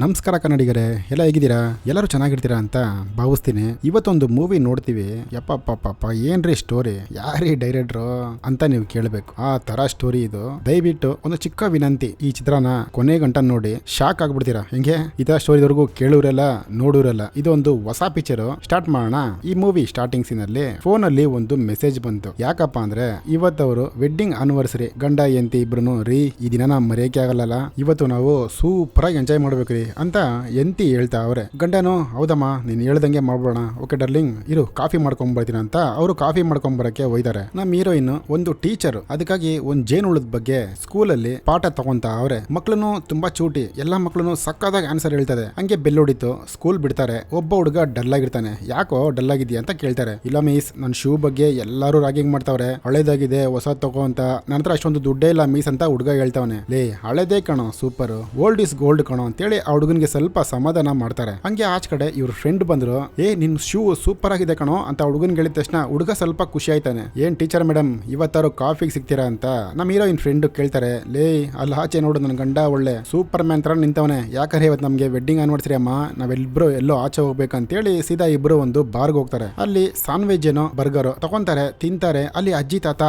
ನಮಸ್ಕಾರ ಕನ್ನಡಿಗರೇ, ಎಲ್ಲ ಹೇಗಿದ್ದೀರಾ? ಎಲ್ಲರೂ ಚೆನ್ನಾಗಿರ್ತೀರಾ ಅಂತ ಭಾವಿಸ್ತೀನಿ. ಇವತ್ತೊಂದು ಮೂವಿ ನೋಡ್ತೀವಿ. ಯಪ್ಪಪ್ಪಪ್ಪ ಏನ್ರಿ ಸ್ಟೋರಿ, ಯಾರೀ ಡೈರೆಕ್ಟ್ರು ಅಂತ ನೀವು ಕೇಳಬೇಕು. ಆ ತರ ಸ್ಟೋರಿ ಇದು. ದಯವಿಟ್ಟು ಒಂದು ಚಿಕ್ಕ ವಿನಂತಿ, ಈ ಚಿತ್ರನ ಕೊನೆ ಗಂಟ ನೋಡಿ ಶಾಕ್ ಆಗ್ಬಿಡ್ತೀರಾ. ಹೆಂಗೆ ಈ ತರ ಸ್ಟೋರಿವರೆಗೂ ಕೇಳೋರೆಲ್ಲ ನೋಡೋರೆಲ್ಲ. ಇದೊಂದು ಹೊಸ ಪಿಕ್ಚರ್. ಸ್ಟಾರ್ಟ್ ಮಾಡೋಣ. ಈ ಮೂವಿ ಸ್ಟಾರ್ಟಿಂಗ್ ಸೀನ್ ಅಲ್ಲಿ ಫೋನ್ ಅಲ್ಲಿ ಒಂದು ಮೆಸೇಜ್ ಬಂತು. ಯಾಕಪ್ಪ ಅಂದ್ರೆ ಇವತ್ತವರು ವೆಡ್ಡಿಂಗ್ ಆನಿವರ್ಸರಿ, ಗಂಡ ಹೆಂಡತಿ ಇಬ್ರು ರೀ, ಈ ದಿನ ಮರೆಯಕ್ಕೆ ಆಗಲ್ಲ, ಇವತ್ತು ನಾವು ಸೂಪರ್ ಆಗಿ ಎಂಜಾಯ್ ಮಾಡ್ಬೇಕ್ರಿ ಅಂತ ಎಂತಿ ಹೇಳ್ತಾ ಅವ್ರೆ. ಗಂಡನು ಹೌದಮ್ಮ ನೀನ್ ಹೇಳ್ದಂಗೆ ಮಾಡ್ಬೋಣ, ಓಕೆ ಡರ್ಲಿಂಗ್ ಇರು ಕಾಫಿ ಮಾಡ್ಕೊಂಡ್ ಬರ್ತೀನಿ ಅಂತ ಅವರು ಕಾಫಿ ಮಾಡ್ಕೊಂಡ್ ಬರಕ್ಕೆ ಹೋಯ್ತಾರೆ. ನಮ್ಮ ಹೀರೋಯಿನ್ ಒಂದು ಟೀಚರ್, ಅದಕ್ಕಾಗಿ ಒಂದ್ ಜೇನುಳದ ಬಗ್ಗೆ ಸ್ಕೂಲಲ್ಲಿ ಪಾಠ ತಗೊಂತ ಅವ್ರೆ. ಮಕ್ಳನ್ನು ತುಂಬಾ ಚೂಟಿ, ಎಲ್ಲಾ ಮಕ್ಳನ್ನು ಸಕ್ಕದಾಗಿ ಆನ್ಸರ್ ಹೇಳ್ತದೆ. ಹಂಗೆ ಬೆಲ್ ಹೊಡಿತು, ಸ್ಕೂಲ್ ಬಿಡ್ತಾರೆ. ಒಬ್ಬ ಹುಡುಗ ಡಲ್ ಆಗಿರ್ತಾನೆ. ಯಾಕೋ ಡಲ್ ಆಗಿದ್ಯಾ ಅಂತ ಕೇಳ್ತಾರೆ. ಇಲ್ಲ ಮೀಸ್, ನನ್ ಶೂ ಬಗ್ಗೆ ಎಲ್ಲರೂ ರಾಗಿಂಗ್ ಮಾಡ್ತಾವ್ರೆ, ಹಳೇದಾಗಿದೆ ಹೊಸ ತಗೋ ಅಂತ. ನನ್ನ ಹತ್ರ ಅಷ್ಟೊಂದು ದುಡ್ಡೇ ಇಲ್ಲ ಮೀಸ್ ಅಂತ ಹುಡುಗ ಹೇಳ್ತಾವನೆ. ಲೇ ಹಳೇದೇ ಕಣೋ, ಸೂಪರ್, ಓಲ್ಡ್ ಇಸ್ ಗೋಲ್ಡ್ ಕಣೋ ಅಂತೇಳಿ ಆ ಹುಡುಗನ್ಗೆ ಸ್ವಲ್ಪ ಸಮಾಧಾನ ಮಾಡ್ತಾರೆ. ಹಂಗೆ ಆಚ ಕಡೆ ಇವ್ರ ಫ್ರೆಂಡ್ ಬಂದ್ರು. ನಿನ್ ಶೂ ಸೂಪರ್ ಆಗಿದೆ ಕಣೋ ಅಂತ ಹುಡುಗನ್ ಹೇಳಿದ ತಕ್ಷಣ ಹುಡುಗ ಸ್ವಲ್ಪ ಖುಷಿ ಆಯ್ತಾನೆ. ಏನ್ ಟೀಚರ್ ಮೇಡಮ್ ಇವತ್ತಾರು ಕಾಫಿಗೆ ಸಿಗ್ತೀರಾ ಅಂತ ನಮ್ಮ ಹೀರೋಯಿನ್ ಫ್ರೆಂಡ್ ಕೇಳ್ತಾರೆ. ಲೇ ಅಲ್ಲಿ ಆಚೆ ನೋಡು, ನನ್ನ ಗಂಡ ಒಳ್ಳೆ ಸೂಪರ್ ಮ್ಯಾನ್ ತರ ನಿಂತವನೆ, ಯಾಕಂದ್ರೆ ಇವತ್ತು ನಮ್ಗೆ ವೆಡ್ಡಿಂಗ್ ಆನಿವರ್ಸರಿ ಅಮ್ಮ, ನಾವೆಲ್ಲರೂ ಎಲ್ಲೋ ಆಚೆ ಹೋಗ್ಬೇಕಂತೇಳಿ ಸೀದಾ ಇಬ್ರು ಒಂದು ಬಾರ್ಗೆ ಹೋಗ್ತಾರೆ. ಅಲ್ಲಿ ಸಾನ್ವೆಜ್ ಏನೋ ಬರ್ಗರ್ ತಗೊಂತಾರೆ, ತಿಂತಾರೆ. ಅಲ್ಲಿ ಅಜ್ಜಿ ತಾತ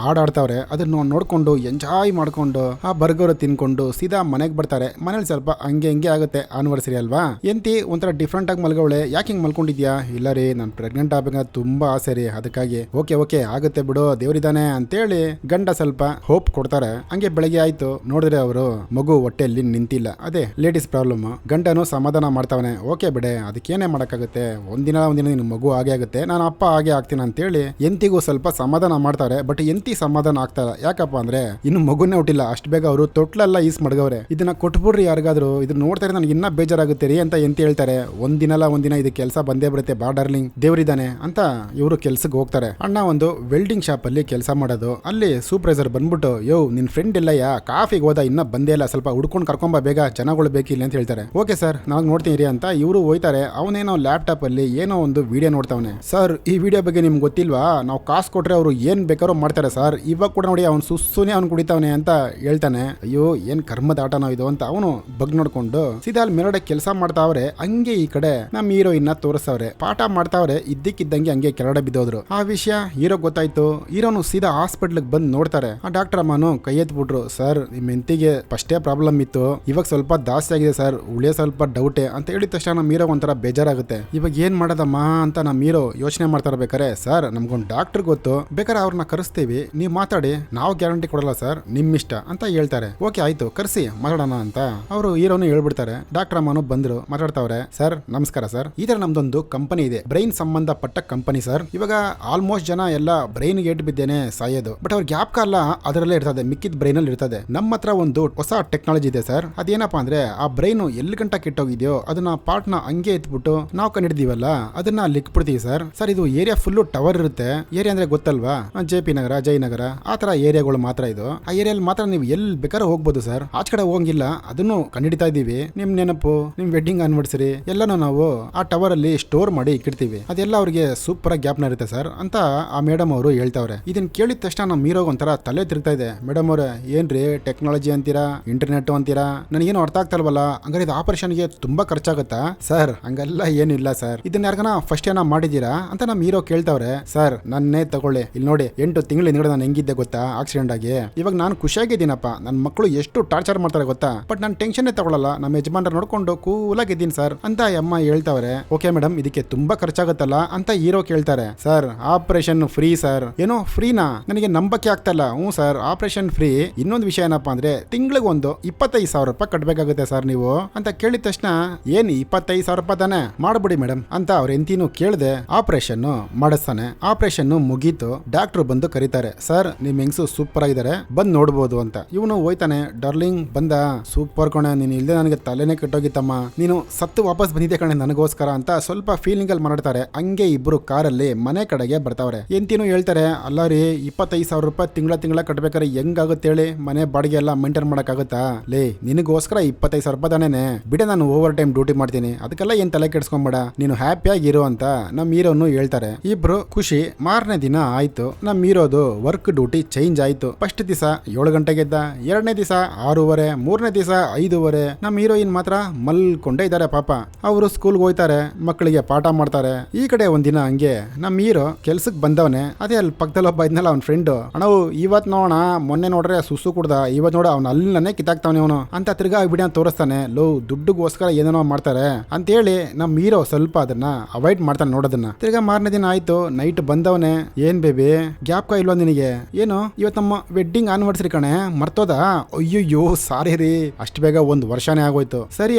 ಆಡಾಡ್ತಾವ್ರೆ. ಅದನ್ನ ನೋಡ್ಕೊಂಡು ಎಂಜಾಯ್ ಮಾಡ್ಕೊಂಡು ಆ ಬರ್ಗರ್ ತಿನ್ಕೊಂಡು ಸೀದಾ ಮನೆಗೆ ಬರ್ತಾರೆ. ಮನೇಲಿ ಸ್ವಲ್ಪ ಹಂಗೆ ಹಿಂಗೆ ಆಗುತ್ತೆ, ಆನಿವರ್ಸರಿ ಅಲ್ವಾ. ಎಂತಿ ಒಂಥರ ಡಿಫ್ರೆಂಟ್ ಆಗಿ ಮಲ್ಗವಳೆ. ಯಾಕೆ ಹಿಂಗ್ ಮಲ್ಕೊಂಡಿದ್ಯಾ? ಇಲ್ಲ ರೀ, ನಾನು ಪ್ರೆಗ್ನೆಂಟ್ ಆಗ್ಬೇಕಂತ ತುಂಬಾ ಆಸೆ ರೀ, ಅದಕ್ಕಾಗಿ. ಓಕೆ ಆಗುತ್ತೆ ಬಿಡು, ದೇವ್ರಿದಾನೆ ಅಂತೇಳಿ ಗಂಡ ಸ್ವಲ್ಪ ಹೋಪ್ ಕೊಡ್ತಾರೆ. ಹಂಗೆ ಬೆಳಗ್ಗೆ ಆಯ್ತು, ನೋಡಿದ್ರೆ ಅವರು ಮಗು ಹೊಟ್ಟೆಯಲ್ಲಿ ನಿಂತಿಲ್ಲ. ಅದೇ ಲೇಡೀಸ್ ಪ್ರಾಬ್ಲಮ್. ಗಂಡನು ಸಮಾಧಾನ ಮಾಡ್ತಾವನೆ. ಓಕೆ ಬಿಡೆ, ಅದಕ್ಕೇನೆ ಮಾಡಕ್ಕಾಗುತ್ತೆ, ಒಂದಿನ ನಿನ್ ಮಗು ಹಾಗೆ ಆಗುತ್ತೆ, ನಾನು ಅಪ್ಪ ಹಾಗೆ ಆಗ್ತೀನಿ ಅಂತೇಳಿ ಎಂತಿಗೂ ಸ್ವಲ್ಪ ಸಮಾಧಾನ ಮಾಡ್ತಾರೆ. ಬಟ್ ಎಂತಿ ಸಮಾಧಾನ ಆಗ್ತಾರ. ಯಾಕಪ್ಪ ಅಂದ್ರೆ ಇನ್ನು ಮಗುನೇ ಹುಟ್ಟಿಲ್ಲ, ಅಷ್ಟು ಬೇಗ ಅವರು ತೊಟ್ಲೆಲ್ಲ ಈಸ್ ಮಡ್ಗವ್ರೆ. ಇದನ್ನ ಕೊಟ್ಬಿಡ್ರಿ ಯಾರಿಗಾದ್ರು, ಇದನ್ನ ನೋಡ್ತಾರೆ ನನಗೆ ಇನ್ನ ಬೇಜಾರಾಗುತ್ತೆ ರೀ ಅಂತ ಎಂತ ಹೇಳ್ತಾರೆ. ಒಂದಿನ ಇದು ಕೆಲಸ ಬಂದೇ ಬರುತ್ತೆ, ಬಾ ಡಾರ್ಲಿಂಗ್ ದೇವ್ರಿದಾನೆ ಅಂತ ಇವರು ಕೆಲ್ಸಕ್ಕೆ ಹೋಗ್ತಾರೆ. ಅಣ್ಣ ಒಂದು ವೆಲ್ಡಿಂಗ್ ಶಾಪ್ ಅಲ್ಲಿ ಕೆಲಸ ಮಾಡೋದು. ಅಲ್ಲಿ ಸೂಪರ್ವೈಸರ್ ಬಂದ್ಬಿಟ್ಟು, ಯೋ ನಿನ್ ಫ್ರೆಂಡ್ ಇಲ್ಲಯ್ಯ, ಕಾಫಿಗೆ ಹೋದ, ಇನ್ನ ಬಂದೇ ಇಲ್ಲ, ಸ್ವಲ್ಪ ಹುಡ್ಕೊಂಡು ಕರ್ಕೊಂಬ ಬೇಗ, ಜನಗಳು ಬೇಕಿಲ್ಲ ಅಂತ ಹೇಳ್ತಾರೆ. ಓಕೆ ಸರ್, ನಾನು ನೋಡ್ತೀನಿ ಅಂತ ಇವರು ಹೋಯ್ತಾರೆ. ಅವನೇನೋ ಲ್ಯಾಪ್ಟಾಪ್ ಅಲ್ಲಿ ಏನೋ ಒಂದು ವಿಡಿಯೋ ನೋಡ್ತಾವನೆ. ಸರ್ ಈ ವಿಡಿಯೋ ಬಗ್ಗೆ ನಿಮ್ಗೆ ಗೊತ್ತಿಲ್ವಾ, ನಾವು ಕಾಸು ಕೊಟ್ರೆ ಅವರು ಏನ್ ಬೇಕಾರೋ ಮಾಡ್ತಾರೆ ಸರ್, ಇವಾಗ ಕೂಡ ನೋಡಿ ಅವ್ನು ಸುಸ್ಸುನೆ ಅವ್ನು ಕುಡಿತಾವನೆ ಅಂತ ಹೇಳ್ತಾನೆ. ಅಯ್ಯೋ ಏನ್ ಕರ್ಮದ ಆಟನೋ ಇದು ಅಂತ ಅವನು ಬಗ್ ನೋಡ್ಕೊಂಡು ಸೀದಾ ಅಲ್ಲಿ ಮೇಲ್ಗಡೆ ಕೆಲಸ ಮಾಡ್ತಾವ್ರೆ. ಹಂಗೆ ಈ ಕಡೆ ನಮ್ಮ ಹೀರೋಯಿನ್ ತೋರಿಸ್ತವ್ರೆ, ಪಾಠ ಮಾಡ್ತಾವ್ರೆ. ಇದ್ದಕ್ಕಿದ್ದಂಗೆ ಹಂಗೆ ಕೆಳಗಡೆ ಬಿದ್ದೋದ್ರು. ಆ ವಿಷಯ ಹೀರೋ ಗೊತ್ತಾಯ್ತು. ಹೀರೋನು ಸೀದಾ ಹಾಸ್ಪಿಟ್ಲ್ ಬಂದು ನೋಡ್ತಾರೆ. ಆ ಡಾಕ್ಟರ್ ಅಮ್ಮನು ಕೈ ಎತ್ಬಿಟ್ರು. ಸರ್ ನಿಮ್ ಹೆಂಡತಿಗೆ ಫಸ್ಟೇ ಪ್ರಾಬ್ಲಮ್ ಇತ್ತು, ಇವಾಗ ಸ್ವಲ್ಪ ಜಾಸ್ತಿ ಆಗಿದೆ ಸರ್, ಉಳಿಯೋ ಸ್ವಲ್ಪ ಡೌಟೇ ಅಂತ ಹೇಳಿದ ತಕ್ಷಣ ನಮ್ಮ ಹೀರೋ ಒಂಥರ ಬೇಜಾರಾಗುತ್ತೆ. ಇವಾಗ ಏನ್ ಮಾಡೋದಮ್ಮ ಅಂತ ನಮ್ಮ ಹೀರೋ ಯೋಚನೆ ಮಾಡ್ತಾ ಇರ್ಬೇಕಾರೆ, ಸರ್ ನಮ್ಗೊಂದು ಡಾಕ್ಟರ್ ಗೊತ್ತು, ಬೇಕಾದ್ರೆ ಅವ್ರನ್ನ ಕರೆಸ್ತೀವಿ, ನೀವು ಮಾತಾಡಿ, ನಾವು ಗ್ಯಾರಂಟಿ ಕೊಡಲ್ಲ ಸರ್, ನಿಮ್ ಇಷ್ಟ ಅಂತ ಹೇಳ್ತಾರೆ. ಓಕೆ ಆಯ್ತು, ಕರ್ಸಿ ಮಾತಾಡೋಣ ಅಂತ ಅವರು ಹೀರೋನು ಹೇಳ್ಬಿಡ್ತಾರೆ. ಡಾಕ್ಟರ್ ಅಮ್ಮನು ಬಂದ್ರು, ಮಾತಾಡ್ತಾವ್ರೆ. ಸರ್ ನಮಸ್ಕಾರ ಸರ್, ಈ ತರ ನಮ್ದೊಂದು ಕಂಪನಿ ಇದೆ, ಬ್ರೈನ್ ಸಂಬಂಧಪಟ್ಟ ಕಂಪನಿ ಸರ್. ಇವಾಗ ಆಲ್ಮೋಸ್ಟ್ ಜನ ಎಲ್ಲ ಬ್ರೈನ್ ಏಟ್ ಬಿದ್ದೇನೆ ಸಾಯೋದು, ಬಟ್ ಅವ್ರ ಜ್ಞಾಪಕ ಅಲ್ಲ ಅದರಲ್ಲೇ ಇರ್ತದೆ, ಮಿಕ್ಕಿದ ಬ್ರೈನ್ ಅಲ್ಲಿ ಇರ್ತದೆ. ನಮ್ಮ ಹತ್ರ ಒಂದು ಹೊಸ ಟೆಕ್ನಾಲಜಿ ಇದೆ ಸರ್. ಅದೇನಪ್ಪಾ ಅಂದ್ರೆ ಆ ಬ್ರೈನ್ ಎಲ್ಲಿ ಗಂಟ ಕೆಟ್ಟೋಗಿದ್ಯೋ ಅದನ್ನ ಪಾರ್ಟ್ ನ ಹಂಗೆ ಎತ್ಬಿಟ್ಟು ನಾವು ಕಂಡಿಡ್ದೀವಲ್ಲ ಅದನ್ನ ಲಿಕ್ಬಿಡ್ತೀವಿ ಸರ್. ಸರ್ ಇದು ಏರಿಯಾ ಫುಲ್ ಟವರ್ ಇರುತ್ತೆ. ಏರಿಯಾ ಅಂದ್ರೆ ಗೊತ್ತಲ್ವಾ, JP ನಗರ, ಜಯನಗರ, ಆ ತರ ಏರಿಯಾಗಳು ಮಾತ್ರ ಇದು. ಆ ಏರಿಯಲ್ಲಿ ಮಾತ್ರ ನೀವು ಎಲ್ಲಿ ಬೇಕಾದ್ರೆ ಹೋಗ್ಬೋದು ಸರ್, ಆಚ ಕಡೆ ಹೋಗಿಲ್ಲ, ಅದನ್ನು ಕಂಡಿಡ್ತಾ ಇದೀವಿ. ನಿಮ್ ನೆನಪು, ನಿಮ್ ವೆಡ್ಡಿಂಗ್ ಆನಿವರ್ಸರಿ ಎಲ್ಲಾನು ನಾವು ಆ ಟವರ್ ಅಲ್ಲಿ ಸ್ಟೋರ್ ಮಾಡಿ ಇಕ್ಕಿರ್ತೀವಿ, ಅದೆಲ್ಲ ಅವ್ರಿಗೆ ಸೂಪರ್ ಆಗಿ ಜ್ಞಾಪನ ಇರುತ್ತೆ ಸರ್ ಅಂತ ಆ ಮೇಡಮ್ ಅವರು ಹೇಳ್ತಾವ್ರೆ. ಇದನ್ನ ಕೇಳಿದ ತಕ್ಷಣ ನಮ್ಮ ಹೀರೋ ಒಂಥರ ತಲೆ ತಿರುಗ್ತಾ ಇದೆ. ಮೇಡಮ್ ಅವ್ರೆ ಏನ್ರಿ ಟೆಕ್ನಾಲಜಿ ಅಂತೀರಾ, ಇಂಟರ್ನೆಟ್ ಅಂತೀರಾ, ನನಗೇನು ಅರ್ಥ ಆಗ್ತಲ್ವಲ್ಲ, ಹಂಗಾರೆ ಇದು ಆಪರೇಷನ್ಗೆ ತುಂಬಾ ಖರ್ಚಾಗುತ್ತಾ ಸರ್? ಹಂಗೆಲ್ಲ ಏನಿಲ್ಲ ಸರ್, ಇದನ್ನ ಯಾರ್ಗನ ಫಸ್ಟ್ ಏನೋ ಮಾಡಿದೀರಾ ಅಂತ ನಮ್ಮ ಹೀರೋ ಕೇಳ್ತಾವ್ರೆ. ಸರ್ ನನ್ನೇ ತಗೊಳ್ಳಿ, ಇಲ್ಲಿ ನೋಡಿ 8 ತಿಂಗಳು ಹಿಂದ್ಗಡೆ ನಾನು ಹೆಂಗಿದ್ದೆ ಗೊತ್ತಾ ಆಕ್ಸಿಡೆಂಟ್ ಆಗಿ. ಇವಾಗ ನಾನು ಖುಷಿಯಾಗಿದ್ದೀನಪ್ಪ, ನನ್ನ ಮಕ್ಕಳು ಎಷ್ಟು ಟಾರ್ಚರ್ ಮಾಡ್ತಾರೆ ಗೊತ್ತಾ, ಬಟ್ ನಾನು ಟೆನ್ಷನ್ ತಗೊಳ್ಳಲ್ಲ, ನಮ್ಮ ಯಜಮಾನ್ರ ನೋಡ್ಕೊಂಡು ಕೂಲಾಗಿದ್ದೀನಿ ಸರ್ ಅಂತ ಅಮ್ಮ ಹೇಳ್ತಾವ್ರೆ. ಓಕೆ ಮೇಡಮ್ ಇದಕ್ಕೆ ತುಂಬಾ ಖರ್ಚಾಗುತ್ತಲ್ಲ ಅಂತ ಹೀರೋ ಕೇಳ್ತಾರೆ. Sir operation free sir. ಏನೋ ಫ್ರೀನಾ, ನನಗೆ ನಂಬಕ್ಕೆ ಆಗ್ತಲ್ಲ. ಹ್ಞೂ ಸರ್ ಆಪರೇಷನ್ ಫ್ರೀ. ಇನ್ನೊಂದು ವಿಷಯ ಏನಪ್ಪಾ ಅಂದ್ರೆ ತಿಂಗಳಿಗೆ ಒಂದು 25,000 ರೂಪಾಯಿ ಕಟ್ಬೇಕಾಗುತ್ತೆ ಸರ್ ನೀವು ಅಂತ ಕೇಳಿದ ತಕ್ಷಣ, ಏನ್ 25,000 ರೂಪಾಯಿ ತಾನೆ, ಮಾಡ್ಬಿಡಿ ಮೇಡಮ್ ಅಂತ ಅವ್ರ ಎಂತಿನೂ ಕೇಳದೆ ಆಪರೇಷನ್ ಮಾಡಿಸ್ತಾನೆ. ಆಪರೇಷನ್ ಮುಗೀತು, ಡಾಕ್ಟರ್ ಬಂದು ಕರೀತಾರೆ. ಸರ್ ನಿಮ್ ಹೆಂಗ್ಸು ಸೂಪರ್ ಆಗಿದ್ದಾರೆ, ಬಂದ್ ನೋಡ್ಬೋದು ಅಂತ. ಇವನು ಹೋಯ್ತಾನೆ. ಡಾರ್ಲಿಂಗ್ ಬಂದ, ಸೂಪರ್ ಕಣೆ, ನೀನು ಇಲ್ಲದೆ ನನಗೆ ತಲೆನೇ ಕೆಟ್ಟೋಗಿತ್ತಮ್ಮ, ನೀನು ಸತ್ತು ವಾಪಸ್ ಬಂದಿದ್ದೆ ಕಣೆ ನನಗೋಸ್ಕರ ಅಂತ ಸ್ವಲ್ಪ ಫೀಲಿಂಗ್ ಅಲ್ಲಿ ಮಾತಾಡ್ತಾರೆ. ಹಂಗೆ ಇಬ್ರು ಕಾರಲ್ಲಿ ಮನೆ ಕಡೆಗೆ ಬರ್ತಾವ್ರೆ. ಎಂತಿನೂ ಹೇಳ್ತಾರೆ, ಅಲ್ಲ ರೀ 25,000 ರೂಪಾಯಿ ತಿಂಗಳ ಕಟ್ಬೇಕಾದ್ರೆ ಹೆಂಗಾಗುತ್ತೆ ಹೇಳಿ, ಮನೆ ಬಾಡಿಗೆ ಎಲ್ಲ ಮೇಂಟೈನ್ ಮಾಡಕ್ಕಾಗುತ್ತಾ? ಲೇ ನಿನಗೋಸ್ಕರ 25,000 ರೂಪಾಯಿ ತಾನೇನೆ, ಬಿಡೆ ನಾನು ಓವರ್ ಟೈಮ್ ಡ್ಯೂಟಿ ಮಾಡ್ತೀನಿ, ಅದಕ್ಕೆಲ್ಲ ಏನ್ ತಲೆ ಕೆಡ್ಸ್ಕೊಂಬೇಡ, ನೀನು ಹ್ಯಾಪಿಯಾಗಿ ಇರು ಅಂತ ನಮ್ಮ ಹೀರೋನು ಹೇಳ್ತಾರೆ. ಇಬ್ರು ಖುಷಿ. ಮಾರನೇ ದಿನ ಆಯ್ತು, ನಮ್ಮ ಹೀರೋದು ವರ್ಕ್ ಡ್ಯೂಟಿ ಚೇಂಜ್ ಆಯ್ತು. ಫಸ್ಟ್ ದಿವಸ 7 ಗಂಟೆಗೆ ಎದ್ದ, 2ನೇ ದಿವಸ 6:30, 3ನೇ ದಿವಸ 5:30, ಆದ್ರೆ ನಮ್ಮ ಹೀರೋಯಿನ್ ಮಾತ್ರ ಮಲ್ಕೊಂಡೇ ಇದ್ದಾರೆ ಪಾಪ. ಅವರು ಸ್ಕೂಲ್ಗೆ ಹೋಯ್ತಾರೆ, ಮಕ್ಕಳಿಗೆ ಪಾಠ ಮಾಡ್ತಾರೆ. ಈ ಕಡೆ ಒಂದಿನ ಹಂಗೆ ನಮ್ಮ ಹೀರೋ ಕೆಲ್ಸಕ್ಕೆ ಬಂದವನೆ. ಅದೇ ಅಲ್ಲಿ ಪಕ್ಕದಲ್ಲಿ ಒಬ್ಬ ಇದ್ನಲ್ಲ ಅವ್ನ ಫ್ರೆಂಡ್, ಅಣ್ಣ ಇವತ್ ನೋಡ ಮೊನ್ನೆ ನೋಡ್ರೆ ಸುಸು ಕುಡ್ದ, ಇವತ್ ನೋಡ ಅವ್ನ ಅಲ್ಲಿನೇ ಕಿತ್ತಾಕ್ತಾವನೆ ಅವನು ಅಂತ ತಿರ್ಗಾ ವಿಡಿಯೋ ತೋರಿಸ್ತಾನೆ. ಲೋ ದುಡ್ಡುಗೋಸ್ಕರ ಏನೇನೋ ಮಾಡ್ತಾರೆ ಅಂತೇಳಿ ನಮ್ಮ ಹೀರೋ ಸ್ವಲ್ಪ ಅದನ್ನ ಅವಾಯ್ಡ್ ಮಾಡ್ತಾನೆ ನೋಡೋದನ್ನ. ತಿರ್ಗಾ ಮಾರನೇ ದಿನ ಆಯ್ತು, ನೈಟ್ ಬಂದವನೆ. ಏನ್ ಬೇಬಿ ಗ್ಯಾಪ್ ಇಲ್ವಾ ನಿನಗೆ? ಏನು ಇವತ್ತು ನಮ್ಮ ವೆಡ್ಡಿಂಗ್ ಆನಿವರ್ಸರಿ ಕಣೆ, ಮರ್ತೋದ? ಅಯ್ಯಯ್ಯೋ ಸಾರಿ ರೀ, ಅಷ್ಟು ಬೇಗ ಒಂದು ವರ್ಷನೇ ಆಗೋಯ್ತು. ಸರಿ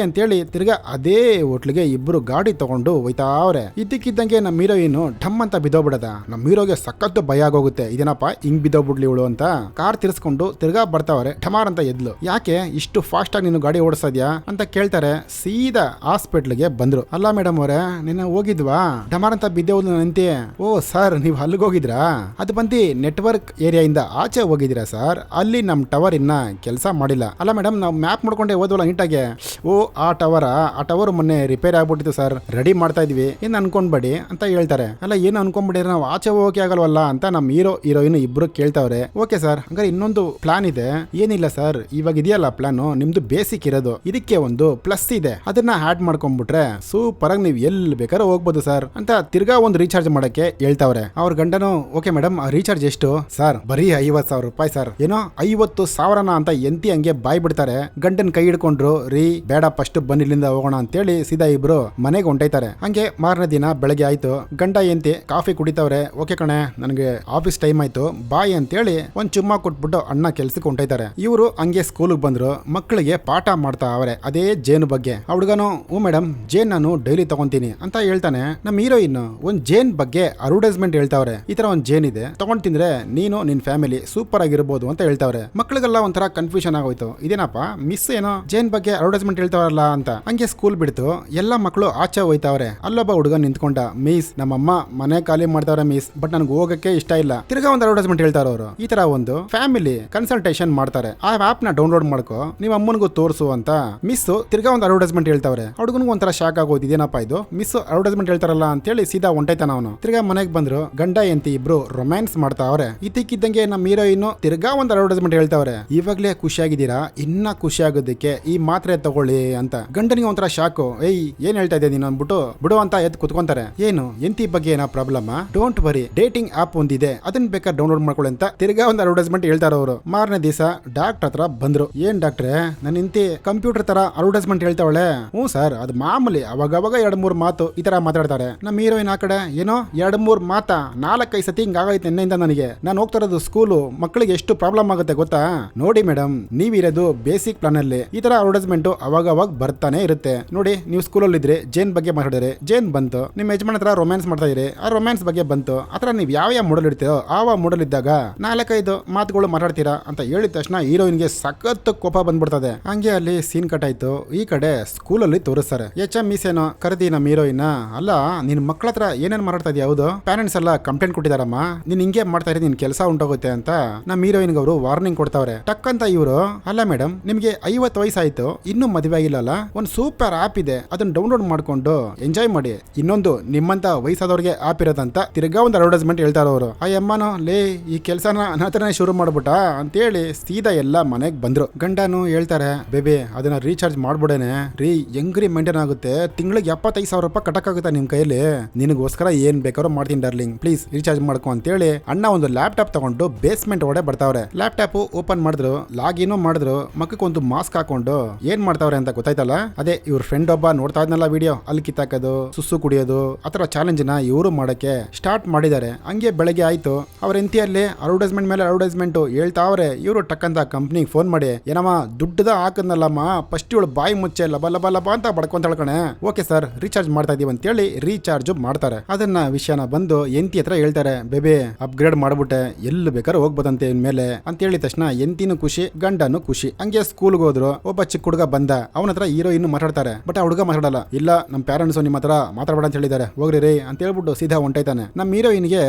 ಅಂತೇಳಿ ತಿರ್ಗಾ ಅದೇ ಹೋಟ್ಲಿಗೆ ಇಬ್ರು ಗಾಡಿ ತಗೊಂಡು ಹೋಯ್ತಾವ್ರೆ. ಇದ್ದಕ್ಕಿದ್ದಂಗೆ ನಮ್ಮ ಹೀರೋಯಿನ್ ಢಮ್ ಅಂತ ಬಿದ್ದೋಗ್ಬಿಡದ. ನಮ್ಮ ಹೀರೋಗೆ ಸಖತ್ತು ಭಯ ಆಗೋಗುತ್ತೆ, ಇದೇನಪ್ಪ ಹಿಂಗ್ ಬಿದ್ದೋಗ್ಬಿಡ್ಲಿ ಇವಳು ಅಂತ. ಕಾರ್ ತಿರ್ಸ್ಕೊಂಡು ತಿರ್ಗಾ ಬರ್ತಾವ್ರೆ. ಠಮಾರ್ ಅಂತ ಎದ್ಲು. ಯಾಕೆ ಇಷ್ಟು ಫಾಸ್ಟ್ ಆಗಿ ನೀನು ಗಾಡಿ ಓಡಿಸ್ತಾ ಅಂತ ಕೇಳ್ತಾರೆ. ಸೀದಾ ಹಾಸ್ಪಿಟ್ಲ್ಗೆ ಬಂದ್ರು. ಅಲ್ಲ ಮೇಡಮ್ ಅವರೇ, ನಿನ್ನ ಹೋಗಿದ್ವಾ? ಢಮಾರ್ ಅಂತ ಬಿದ್ದೋದು ನಂತೆ. ಓ ಸರ್, ನೀವು ಅಲ್ಲಿಗೆ ಹೋಗಿದ್ರಾ? ಅದು ಬಂದು ನೆಟ್ವರ್ಕ್ ಏರಿಯಾಯಿಂದ ಆಚೆ ಹೋಗಿದ್ದೀರಾ ಸರ್? ಅಲ್ಲಿ ನಮ್ ಟವರ್ ಇನ್ನ ಕೆಲಸ ಮಾಡಿಲ್ಲ. ಅಲ್ಲ ಮೇಡಮ್, ನಾವು ಮ್ಯಾಪ್ ಮಾಡ್ಕೊಂಡೆ ಹೋದ್ವಲ್ಲ ನೀಟಾಗೆ. ಓ ಆ ಟವರ್ ಮೊನ್ನೆ ರಿಪೇರ್ ಆಗ್ಬಿಟ್ಟಿತ್ತು ಸರ್, ರೆಡಿ ಮಾಡ್ತಾ ಇದ್ವಿ, ಏನ್ ಅನ್ಕೊಂಡ್ಬೇಡಿ ಅಂತ ಹೇಳ್ತಾರೆ. ಅಲ್ಲ ಏನು ಅನ್ಕೊಂಡ್ಬಿಡಿ, ನಾವು ಆಚೆ ಹೋಗಕ್ಕೆ ಆಗಲ್ವಲ್ಲ ಅಂತ ನಮ್ ಹೀರೋಯಿನ್ ಇಬ್ರು ಕೇಳ್ತಾವ್ರೆ. ಓಕೆ ಸರ್, ಹಂಗಾರೆ ಇನ್ನೊಂದು ಪ್ಲಾನ್ ಇದೆ. ಏನಿಲ್ಲ ಸರ್, ಇವಾಗ ಇದೆಯಲ್ಲ ಪ್ಲಾನು, ನಿಮ್ದು ಬೇಸಿಕ್ ಇರೋದು, ಇದಕ್ಕೆ ಒಂದು ಪ್ಲಸ್ ಇದೆ, ಅದನ್ನ ಆಡ್ ಮಾಡ್ಕೊಂಡ್ಬಿಟ್ರೆ ಸೂಪರ್ ಆಗಿ ನೀವು ಎಲ್ಲಿ ಬೇಕಾದ್ರೂ ಹೋಗ್ಬೋದು ಸರ್ ಅಂತ ತಿರ್ಗಾ ಒಂದು ರೀಚಾರ್ಜ್ ಮಾಡಕ್ಕೆ ಹೇಳ್ತಾವ್ರೆ. ಅವ್ರ ಗಂಡನು ಓಕೆ ಮೇಡಮ್, ರೀಚಾರ್ಜ್ ಎಷ್ಟು ಸರ್? ಬರೀ 50,000 ರೂಪಾಯಿ ಸರ್. ಏನೋ 50,000 ಅಂತ ಎಂತಿ ಹಂಗೆ ಬಾಯ್ ಬಿಡ್ತಾರೆ. ಗಂಡನ್ ಕೈ ಹಿಡ್ಕೊಂಡ್ರು. ರೀ ಬೇಡ, ಫಸ್ಟ್ ಬನ್ನಿ ಇಲ್ಲಿಂದ ಹೋಗೋಣ ಅಂತೇಳಿ ಸೀದಾ ಇಬ್ರು ಮನೆಗೆ ಹೊಂಟೈತಾರೆ. ಹಂಗೆ ಮಾರನೇ ದಿನ ಬೆಳಗ್ಗೆ ಆಯ್ತು, ಗಂಡ ಎಂತಿ ಕಾಫಿ ಕುಡಿತಾವ್ರೆ. ಓಕೆ ಕಣೆ, ನನಗೆ ಆಫೀಸ್ ಟೈಮ್ ಆಯ್ತು ಬಾಯ್ ಅಂತೇಳಿ ಒಂದ್ ಚುಮ್ಮಾ ಕೊಟ್ಬಿಟ್ಟು ಅಣ್ಣ ಕೆಲ್ಸಕ್ಕೆ ಹೊಂಟೈತಾರೆ. ಇವರು ಹಂಗೆ ಸ್ಕೂಲ್ಗೆ ಬಂದ್ರು, ಮಕ್ಕಳಿಗೆ ಪಾಠ ಮಾಡ್ತಾ ಅವ್ರೆ ಅದೇ ಜೇನು ಬಗ್ಗೆ. ಹುಡುಗನು ಹ್ಞೂ ಮೇಡಮ್, ಜೇನ್ ನಾನು ಡೈಲಿ ತಗೊಂತೀನಿ ಅಂತ ಹೇಳ್ತಾನೆ. ನಮ್ಮ ಹೀರೋಯಿನ್ ಒಂದ್ ಜೇನ್ ಬಗ್ಗೆ ಅಡ್ವರ್ಟೈಸ್ಮೆಂಟ್ ಹೇಳ್ತಾವ್ರೆ. ಈ ತರ ಒಂದ್ ಜೇನ್ ಇದೆ, ತಗೊಂಡ್ ತಿಂದ್ರೆ ನೀನು ನಿನ್ ಫ್ಯಾಮಿಲಿ ಸೂಪರ್ ಆಗಿರ್ಬೋದು ಅಂತ ಹೇಳ್ತಾವ್ರೆ. ಮಕ್ಕಳಿಗೆಲ್ಲ ಒಂಥರ ಕನ್ಫ್ಯೂಷನ್ ಆಗೋಯ್ತು, ಇದೇನಪ್ಪ ಮಿಸ್ ಏನೋ ಜೇನ್ ಬಗ್ಗೆ ಅಡ್ವರ್ಟೈಸ್ಮೆಂಟ್ ಹೇಳ್ತಾವ್ರಲ್ಲ ಅಂತ. ಹಂಗೆ ಸ್ಕೂಲ್ ಬಿಡ್ತು, ಎಲ್ಲಾ ಮಕ್ಕಳು ಆಚೆ ಹೋಯ್ತಾವ್ರೆ. ಅಲ್ಲೊಬ್ಬ ಹುಡುಗ ನಿಂತ್ಕೊಂಡ. ಮಿಸ್, ನಮ್ಮಮ್ಮ ಮನೆ ಖಾಲಿ ಮಾಡ್ತಾವ್ರೆ ಮಿಸ್, ಬಟ್ ನನ್ಗೆ ಹೋಗಕ್ಕೆ ಇಷ್ಟ ಇಲ್ಲ. ತಿರ್ಗಾ ಒಂದು ಅಡ್ವರ್ಟೈಸ್ಮೆಂಟ್ ಹೇಳ್ತಾರ ಅವರು. ಈ ತರ ಒಂದು ಫ್ಯಾಮಿಲಿ ಕನ್ಸಲ್ಟೇಷನ್ ಮಾಡ್ತಾರೆ. ಆ ಆಪ್ ನ ಡೌನ್ಲೋಡ್ ಮಾಡ್ಕೋ, ನಿಮ್ಮ ಅಮ್ಮನಿಗೂ ತೋರಿಸು ಅಂತ ಮಿಸ್ ತಿರ್ಗಾ ಒಂದು ಅಡ್ವರ್ಟೈಸ್ಮೆಂಟ್ ಹೇಳ್ತಾವ್ರೆ. ಹುಡುಗನಿಗೂ ಒಂಥರ ಶಾಕ್ ಆಗೋದು, ಇದೇನಪ್ಪ ಇದು ಮಿಸ್ ಅಡ್ವರ್ಟೈಸ್ಮೆಂಟ್ ಹೇಳ್ತಾರಲ್ಲ ಅಂತೇಳಿ ಸೀದಾ ಹೊಂಟೈತಾನ ಅವನು. ತಿರ್ಗಾ ಮನೆಗೆ ಬಂದ್ರು, ಗಂಡ ಎಂತಿ ಇಬ್ರು ರೊಮ್ಯಾನ್ಸ್ ಮಾಡ್ತಾವ್ರೆ. ಇದ್ದಕ್ಕಿದ್ದಂಗೆ ನಮ್ಮ ಹೀರೋಯಿನ್ ತಿರ್ಗಾ ಒಂದು ಅಡ್ವರ್ಟೈಸ್ಮೆಂಟ್ ಹೇಳ್ತಾವ್ರೆ. ಇವಾಗ್ಲೇ ಖುಷಿಯಾಗಿದ್ದೀರಾ, ಇನ್ನ ಖುಷಿ ಆಗೋದಕ್ಕೆ ಈ ಮಾತ್ರೆ ತಗೊಳ್ಳಿ ಅಂತ. ಗಂಡನಿಗೆ ಒಂಥರ ಶಾಕು. ಏಯ್ ಏನ್ ಹೇಳ್ತಾ ಇದ್ದೆ ನೀನು ಅಂದ್ಬಿಟ್ಟು ಬಿಡು ಅಂತ ಎದ್ದು ಕುತ್ಕೊಂತಾರೆ. ಏನು ಎಂತಿ ಬಗ್ಗೆ ಏನೋ problem? Don't worry, dating app ಒಂದಿದೆ, ಅದನ್ನ ಬೇಕಾದ್ರೆ ಡೌನ್ಲೋಡ್ ಮಾಡ್ಕೊಳ್ಳಿ ಅಂತ ತಿರ್ಗಾ ಒಂದು ಅಡ್ವರ್ಟೈಸ್ಮೆಂಟ್ ಹೇಳ್ತಾರ ಅವರು. ಮಾರನೇ ದಿವಸ ಡಾಕ್ಟರ್ ಹತ್ರ ಬಂದ್ರು. ಏನ್ ಡಾಕ್ಟ್ರೆ, ನನ್ನ ಇಂತಿ ಕಂಪ್ಯೂಟರ್ ತರ ಅಡ್ವರ್ಟೈಸ್ಮೆಂಟ್ ಹೇಳ್ತಾವಳೆ? ಹ್ಞೂ ಸರ್, ಅದು ಮಾಮೂಲಿ, ಅವಾಗವಾಗ 2-3 ಮಾತು ಈ ತರ ಮಾತಾಡ್ತಾರೆ. ನಮ್ಮ ಹೀರೋಯಿನ್ ಆ ಕಡೆ ಏನೋ 2-3 ಮಾತಾ 4-5 ಸತಿ ಹಿಂಗಾಗೈತೆ ನಿನ್ನೆಯಿಂದ ನನಗೆ. ನಾನು ಹೋಗ್ತಾ ಇರೋದು ಸ್ಕೂಲು, ಮಕ್ಕಳಿಗೆ ಎಷ್ಟು ಪ್ರಾಬ್ಲಮ್ ಆಗುತ್ತೆ ಗೊತ್ತಾ? ನೋಡಿ ಮೇಡಮ್, ನೀವಿರೋದು ಬೇಸಿಕ್ ಪ್ಲಾನ್ ಅಲ್ಲಿ, ಈ ತರ ಅಡ್ವರ್ಟೈಸ್ಮೆಂಟ್ ಅವಾಗ ಬರ್ತಾನೆ ಇರುತ್ತೆ. ನೋಡಿ, ನೀವು ಸ್ಕೂಲಲ್ಲಿ ಇದ್ರೆ ಜೇನ್ ಬಗ್ಗೆ ಮಾತಾಡಿದ್ರೆ ಜೇನ್ ಬಂತು, ನಿಮ್ಮ ಯಜಮಾನ್ ಹತ್ರ ರೊಮ್ಯಾನ್ಸ್ ಮಾಡ್ತಾ ಇದ್ರಿ, ಆ ರೊಮ್ಯಾನ್ಸ್ ಬಗ್ಗೆ ಬಂತು. ಆತರ ನೀವು ಯಾವ ಮೂಡಲ್ ಇಡ್ತೀರೋ ಆ ಮೂಡಲ್ ಇದ್ದಾಗ 4-5 ಮಾತುಗಳು ಮಾತಾಡ್ತೀರಾ ಅಂತ ಹೇಳಿದ ತಕ್ಷಣ ಹೀರೋಯಿನ್ಗೆ ಸಖತ್ ಕೋಪ ಬಂದ್ಬಿಡ್ತದೆ. ಹಂಗೆ ಅಲ್ಲಿ ಸೀನ್ ಕಟ್ ಆಯ್ತು. ಈ ಕಡೆ ಸ್ಕೂಲಲ್ಲಿ ತೋರಿಸ್ತಾರೆ. ಮಿಸ್ ಏನೋ ಕರೆದಿ ನಮ್ಮ ಹೀರೋಯಿನ್. ಅಲ್ಲ, ನಿನ್ ಮಕ್ಕಳ ಹತ್ರ ಏನೇನ್ ಮಾತಾಡ್ತಾ ಇದೆಯಾ? ಹೌದು, ಪೇರೆಂಟ್ಸ್ ಎಲ್ಲ ಕಂಪ್ಲೇಂಟ್ ಕೊಟ್ಟಿದಾರಮ್ಮ, ನೀನ್ ಹಿಂಗೆ ಮಾಡ್ತಾ ಇರೋದು ನಿನ್ ಕೆಲಸ ಉಂಟೋಗುತ್ತೆ ಅಂತ ನಮ್ಮ ಹೀರೋಯಿನ್ ಅವರು ವಾರ್ನಿಂಗ್ ಕೊಡ್ತಾವ್ರೆ. ಟಕ್ ಅಂತ ಇವರು, ಅಲ್ಲ ಮೇಡಮ್, ನಿಮ್ಗೆ 50 ವಯಸ್ಸಾಯ್ತು, ಇನ್ನೂ ಮದುವೆ ಆಗಿಲ್ಲಲ್ಲ, ಒಂದು ಸೂಪರ್ ಆಪ್ ಇದೆ, ಅದನ್ನ ಡೌನ್ಲೋಡ್ ಮಾಡ್ಕೊಂಡು ಎಂಜಾಯ್ ಮಾಡಿ. ಇನ್ನೊಂದು ನಿಮ್ಮಂತ ವಯಸ್ಸಾದವ್ರಿಗೆ ಆಪ್ ಇರೋದಂತ ತಿರ್ಗಾ ಒಂದು ಅಡ್ವರ್ಟೈಸ್ಮೆಂಟ್ ಹೇಳ್ತಾರ ಅವರು. ಆ ಅಮ್ಮನೋ, ಲೇ ಈ ಕೆಲಸನ ನನ್ನತ್ರನೇ ಶುರು ಮಾಡ್ಬಿಟ್ಟ ಅಂತೇಳಿ ಸೀದಾ ಎಲ್ಲ ಮನೆಗ್ ಬಂದ್ರು. ಗಂಡನು ಹೇಳ್ತಾರೆ, ಬೇಬಿ ಅದನ್ನ ರೀಚಾರ್ಜ್ ಮಾಡ್ಬಿಡೇನೆ ರೀ, ಹೆಂಗ್ರಿ ಮೇಂಟೈನ್ ಆಗುತ್ತೆ, ತಿಂಗಳಿಗೆ 75,000 ರೂಪಾಯಿ ಕಟ್ಟಕ್ಕಾಗುತ್ತಾ ನಿಮ್ ಕೈಯಲ್ಲಿ? ನಿನಗೋಸ್ಕರ ಏನ್ ಬೇಕಾದ್ರೂ ಮಾಡ್ತೀನಿ ಡಾರ್ಲಿಂಗ್, ಪ್ಲೀಸ್ ರೀಚಾರ್ಜ್ ಮಾಡ್ಕೊ ಅಂತೇಳಿ ಅಣ್ಣ ಒಂದು ಲ್ಯಾಪ್ಟಾಪ್ ತಗೊಂಡು ಬೇಸ್ಮೆಂಟ್ ಒಡೆ ಬರ್ತಾವ್ರೆ. ಲ್ಯಾಪ್ಟಾಪ್ ಓಪನ್ ಮಾಡಿದ್ರು, ಲಾಗಿನ್ ಮಾಡಿದ್ರು, ಮಕ್ಕಕ್ಕೆ ಒಂದು ಮಾಸ್ಕ್ ಹಾಕೊಂಡು ಏನ್ ಮಾಡ್ತಾವ್ರೆ ಅಂತ ಗೊತ್ತಾಯ್ತಲ್ಲ. ಅದೇ ಇವ್ರ ಫ್ರೆಂಡ್ ಒಬ್ಬ ನೋಡ್ತಾ ಇದ್ನಲ್ಲ ವಿಡಿಯೋ, ಅಲ್ಲಿ ಕಿತ್ತಾಕೋದು, ಸುಸ್ಸು ಕುಡಿಯೋದು, ಆತರ ಚಾಲೆಂಜ್ ನ ಇವರು ಮಾಡಕ್ಕೆ ಸ್ಟಾರ್ಟ್ ಮಾಡಿದ್ದಾರೆ. ಹಂಗೆ ಬೆಳಗ್ಗೆ ಆಯ್ತು, ಅವ್ರ ಎಂತಿಯಲ್ಲಿ ಅಡ್ವರ್ಟೈಸ್ಮೆಂಟ್ ಮೇಲೆ ಅಡ್ವರ್ಟೈಸ್ಮೆಂಟ್ ಹೇಳ್ತಾವ್ರೆ. ಇವರು ಟಕ್ಕಂತ ಕಂಪ್ನಿಗೆ ಫೋನ್ ಮಾಡಿ, ಏನಮ್ಮ ದುಡ್ಡದ ಹಾಕದ್ನಲ್ಲಮ್ಮ, ಫಸ್ಟ್ ಇವಳು ಬಾಯಿ ಮುಚ್ಚೆ ಲಬ ಲಬ ಲಬ ಅಂತ ಬಡ್ಕೊಂತ ಹೇಳ್ಕಣೆ. ಓಕೆ ಸರ್, ರೀಚಾರ್ಜ್ ಮಾಡ್ತಾ ಇದೀವಿ ಅಂತೇಳಿ ರೀಚಾರ್ಜ್ ಮಾಡ್ತಾರೆ. ಅದನ್ನ ವಿಷಯನ ಬಂದು ಎಂತಿ ಹತ್ರ ಹೇಳ್ತಾರೆ, ಬೇಬಿ ಅಪ್ಗ್ರೇಡ್ ಮಾಡ್ಬಿಟ್ಟೆ, ಎಲ್ಲಿ ಬೇಕಾದ್ರೆ ಹೋಗ್ಬೋದಂತೆ ಇನ್ಮೇಲೆ ಅಂತ ಹೇಳಿದ ತಕ್ಷಣ ಎಂತಿನೂ ಖುಷಿ, ಗಂಡನು ಖುಷಿ. ಹಂಗೆ ಸ್ಕೂಲ್ಗೆ ಹೋದ್ರು. ಒಬ್ಬ ಚಿಕ್ಕ ಹುಡುಗ ಬಂದ, ಅವನ ಹತ್ರ ಹೀರೋಯಿನ್ ಮಾತಾಡ್ತಾರೆ. ಬಟ್ ಆ ಹುಡುಗ ಮಾತಾಡಲ್ಲ. ಇಲ್ಲ, ನಮ್ಮ ಪ್ಯಾರೆಂಟ್ಸ್ ನಿಮ್ಮ ಹತ್ರ ಮಾತಾಡಬೇಡ ಅಂತ ಹೇಳಿದ್ದಾರೆ, ಹೋಗ್ರಿ ರೀ ಅಂತ ಹೇಳ್ಬಿಟ್ಟು ಸೀದಾ ಹೊಂಟೈತಾನೆ. ನಮ್ಮ ಹೀರೋಯಿನ್ಗೆ